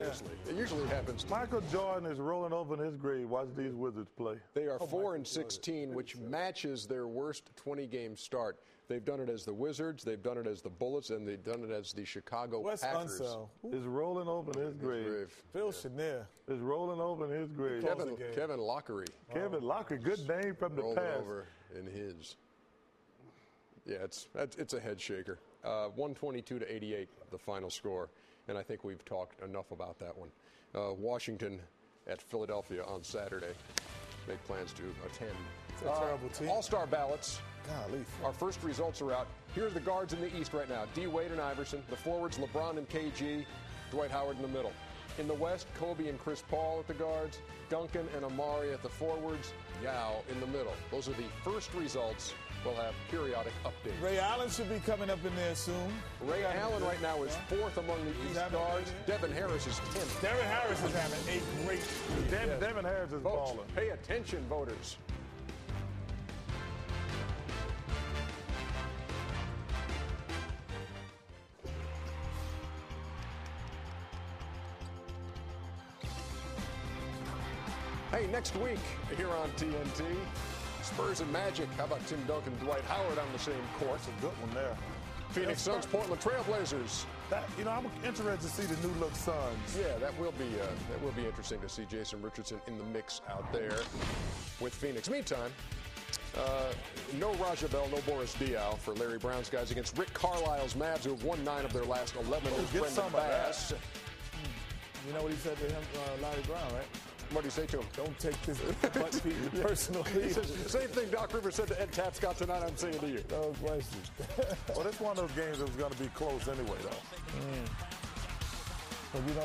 It usually happens. Michael Jordan is rolling over in his grave. Watch these Wizards play. They are 4-16, which matches their worst 20-game start. They've done it as the Wizards, they've done it as the Bullets, and they've done it as the Chicago Packers. Is rolling over in his grave. Phil Chenier is rolling over in his grave. Kevin Lockery. Kevin Lockery, good name from the past. Over in his. Yeah, it's a head shaker. 122-88, the final score. And I think we've talked enough about that one. Washington at Philadelphia on Saturday. Make plans to attend. It's a terrible team. All-star ballots. Golly. Our first results are out. Here are the guards in the East right now. D. Wade and Iverson. The forwards, LeBron and KG. Dwight Howard in the middle. In the West, Kobe and Chris Paul at the guards. Duncan and Amari at the forwards. Yao in the middle. Those are the first results. We'll have periodic updates. Ray Allen should be coming up in there soon. Ray Allen right now is fourth among the East guards. Devin Harris is 10th. Devin Harris is having a great year. Devin Harris is balling. Pay attention, voters. Hey, next week here on TNT, Spurs and Magic. How about Tim Duncan and Dwight Howard on the same court? That's a good one there. Phoenix Suns, Portland Trailblazers. I'm interested to see the new look Suns. Yeah, that will be interesting to see Jason Richardson in the mix out there with Phoenix. Meantime, no Raja Bell, no Boris Diaw for Larry Brown's guys against Rick Carlisle's Mavs, who have won 9 of their last 11. Brendan Bass. You know what he said to him, Larry Brown, right? What do you say to him? Don't take this butt beating personally. Same thing Doc Rivers said to Ed Tapscott tonight, I'm saying to you. No question. Well, that's one of those games that was going to be close anyway, though. But, you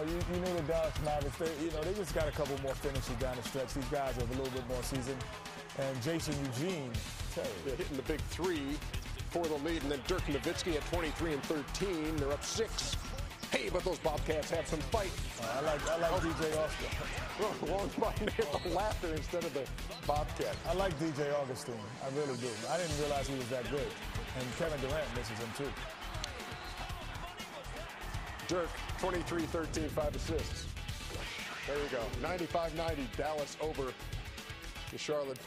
know the Dallas Mavericks, they just got a couple more finishes down the stretch. These guys have a little bit more season. And Jason Eugene, hitting the big three for the lead. And then Dirk Nowitzki at 23 and 13. They're up 6. Hey, but those Bobcats have some fight. I like DJ Augustin. Long spot and hit the laughter instead of the Bobcat. I like DJ Augustin. I really do. I didn't realize he was that good. And Kevin Durant misses him too. Dirk, 23, 13, 5 assists. There you go. 95-90, Dallas over the Charlotte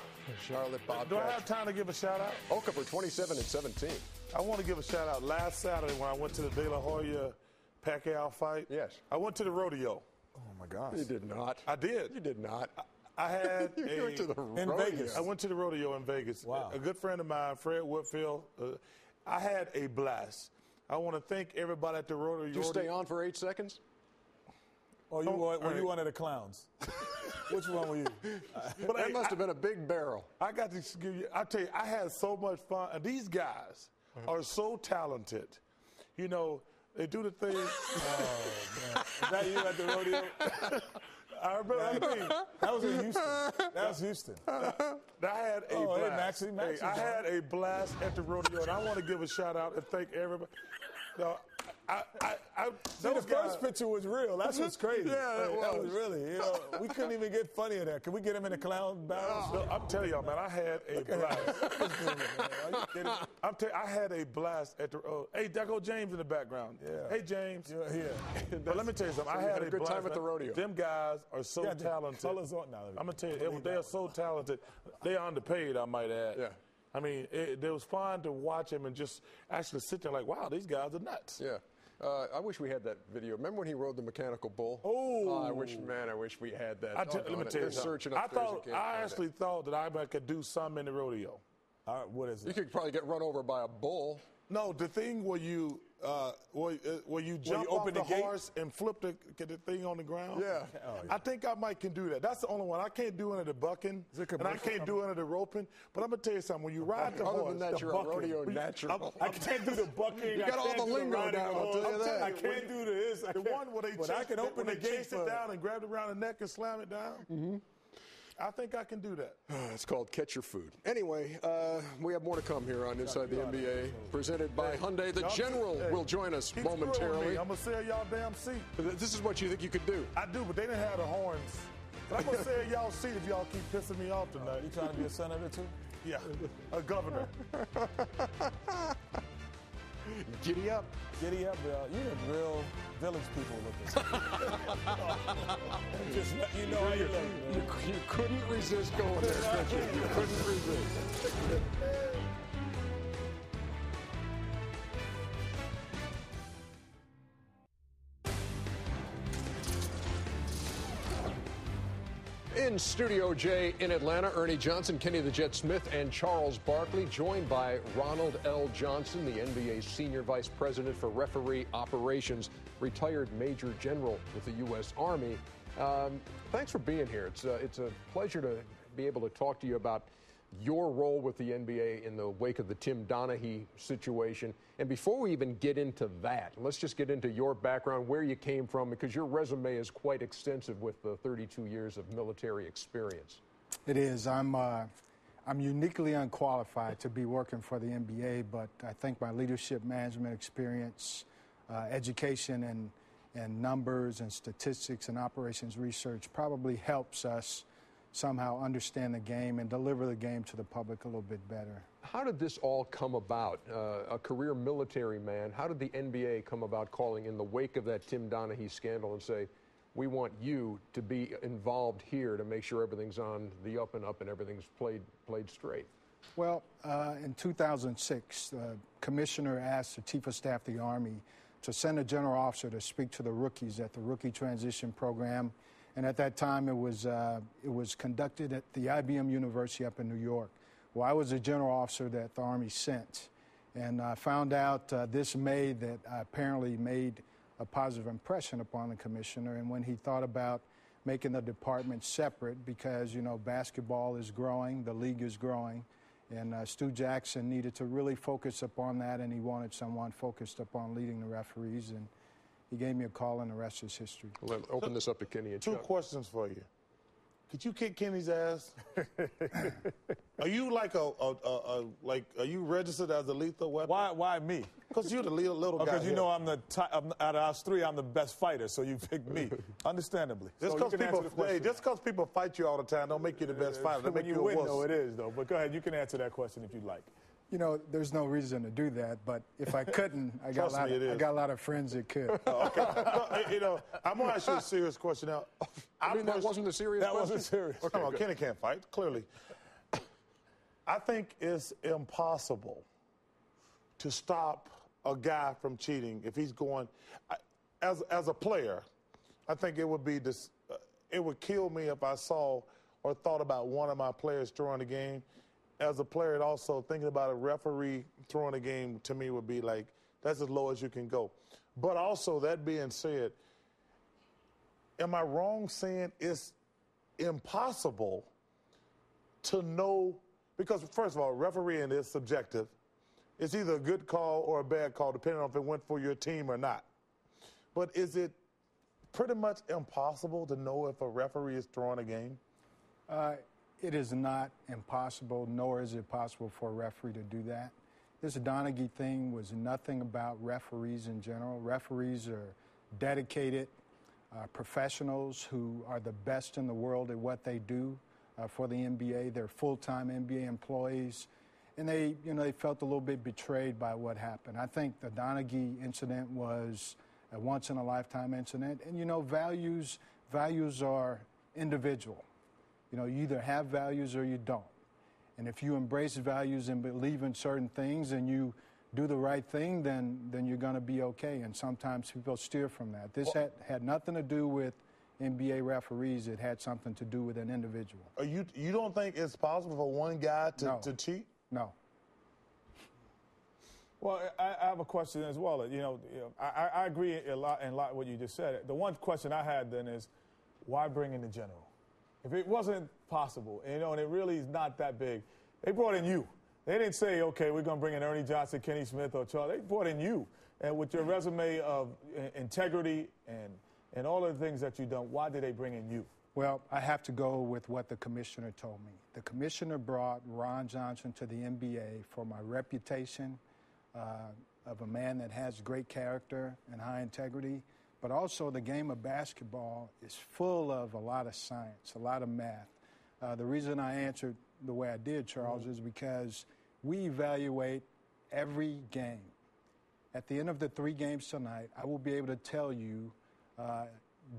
Bobcats. Do I have time to give a shout-out? Okafor, 27 and 17. I want to give a shout-out. Last Saturday when I went to the De La Hoya Pacquiao fight, yes, I went to the rodeo. Oh, my gosh. You did not. I did. You did not. I had you went to the in rodeo. Vegas. I went to the rodeo in Vegas. Wow. A good friend of mine, Fred Whitfield. I had a blast. I want to thank everybody at the rodeo. Did you stay on for 8 seconds? Oh, were you one of the clowns? Which one were you? But that must have been a big barrel. I got to give you. I tell you, I had so much fun. And these guys are so talented. You know, they do the thing. Oh man, is that you at the rodeo? I remember. That was in Houston. That was Houston. I had a blast. Maxie, I had a blast at the rodeo, and I want to give a shout out and thank everybody. No, the first picture was real. That's what's crazy. Yeah, that was really. We couldn't even get funny at that. Can we get him in the clown balance? No, I'm telling y'all, man, I had a blast. Are you kidding? I had a blast at the. Hey, there go James in the background. Yeah. Hey, James. Yeah. But let me tell you something. So I had a good blast, time at the rodeo. Them guys are so talented. I'm gonna tell you, they are so talented. They are underpaid, I might add. Yeah. I mean, it was fun to watch them and just actually sit there like, wow, these guys are nuts. Yeah. I wish we had that video. Remember when he rode the mechanical bull? Oh. I wish we had that. Let me tell you something. I actually thought that I could do something in the rodeo. What is it? You could probably get run over by a bull. No, the thing where you jump off the horse and flip the thing on the ground. Yeah. Oh, yeah. I think I might can do that. That's the only one. I can't do any of the bucking, and I can't do any of the roping. But I'm going to tell you something. When you ride the horse, other than that, you're bucking, a rodeo natural. I can't do the bucking. You got all the lingo down, I'll tell you that. I can't do this. The one where they chase it down and grab it around the neck and slam it down. Mm-hmm. I think I can do that. It's called Catch Your Food. Anyway, we have more to come here on Inside the NBA, presented by Hyundai. The General will join us momentarily. I'm going to sell y'all damn seat. This is what you think you could do. I do, but they didn't have the horns. But I'm going to sell y'all seat if y'all keep pissing me off tonight. You trying to be a senator too? Yeah, a governor. Giddy up. Giddy up, Bill. You're the real village people looking. Just let you know how you look. You couldn't resist going there, could you? You couldn't resist. In Studio J in Atlanta, Ernie Johnson, Kenny the Jet Smith, and Charles Barkley, joined by Ronald L. Johnson, the NBA's Senior Vice President for Referee Operations, retired Major General with the U.S. Army. Thanks for being here. It's a pleasure to be able to talk to you about your role with the NBA in the wake of the Tim Donaghy situation. And before we even get into that, let's just get into your background, where you came from, because your resume is quite extensive with the 32 years of military experience. It is. I'm uniquely unqualified to be working for the NBA, but I think my leadership management experience, education and numbers and statistics and operations research probably helps us somehow understand the game and deliver the game to the public a little bit better. How did this all come about? A career military man, how did the NBA come about calling in the wake of that Tim Donaghy scandal and say, we want you to be involved here to make sure everything's on the up and up and everything's played straight? Well, in 2006, the commissioner asked the Chief of Staff of the Army to send a general officer to speak to the rookies at the rookie transition program. And at that time, it was conducted at the IBM University up in New York. Well, I was a general officer that the Army sent. And I found out this May that I apparently made a positive impression upon the commissioner. And when he thought about making the department separate, because, you know, basketball is growing, the league is growing, and Stu Jackson needed to really focus upon that, and he wanted someone focused upon leading the referees. And he gave me a call, and the rest is history. We'll open this up to Kenny and Two Chuck. questions for you. Could you kick Kenny's ass? Are you like are you registered as a lethal weapon? Why me? Because you're the little guy. Because you know I'm out of us three, I'm the best fighter, so you picked me, understandably. Just because people fight you all the time don't make you the best fighter. They make you a win, wuss. though, it is, though. But go ahead, you can answer that question if you'd like. You know, there's no reason to do that, but if I couldn't, I got a lot of friends that could. Okay. You know, I'm going to ask you a serious question now. I mean, that wasn't a serious question? That wasn't serious. Okay, come on, Kenny can't fight, clearly. I think it's impossible to stop a guy from cheating if he's going. As a player, I think it would be this. It would kill me if I saw or thought about one of my players throwing the game. As a player, and also thinking about a referee throwing a game to me would be like, that's as low as you can go. But also, that being said, am I wrong saying it's impossible to know? Because, first of all, refereeing is subjective. It's either a good call or a bad call, depending on if it went for your team or not. But is it pretty much impossible to know if a referee is throwing a game? It is not impossible, nor is it possible for a referee to do that. This Donaghy thing was nothing about referees in general. Referees are dedicated professionals who are the best in the world at what they do for the NBA. They're full-time NBA employees, and they felt a little bit betrayed by what happened. I think the Donaghy incident was a once-in-a-lifetime incident, and, you know, values are individual. You know, you either have values or you don't. And if you embrace values and believe in certain things and you do the right thing, then you're going to be okay. And sometimes people steer from that. This had nothing to do with NBA referees. It had something to do with an individual. You don't think it's possible for one guy to cheat? No. Well, I have a question as well. You know, I agree a lot what you just said. The one question I had then is, why bring in the general? If it wasn't possible, you know, and it really is not that big, they brought in you. They didn't say, okay, we're going to bring in Ernie Johnson, Kenny Smith, or Charles. They brought in you. And with your resume of integrity and all of the things that you've done, why did they bring in you? Well, I have to go with what the commissioner told me. The commissioner brought Ron Johnson to the NBA for my reputation of a man that has great character and high integrity. But also the game of basketball is full of a lot of science, a lot of math. The reason I answered the way I did, Charles, is because we evaluate every game. At the end of the 3 games tonight, I will be able to tell you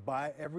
by every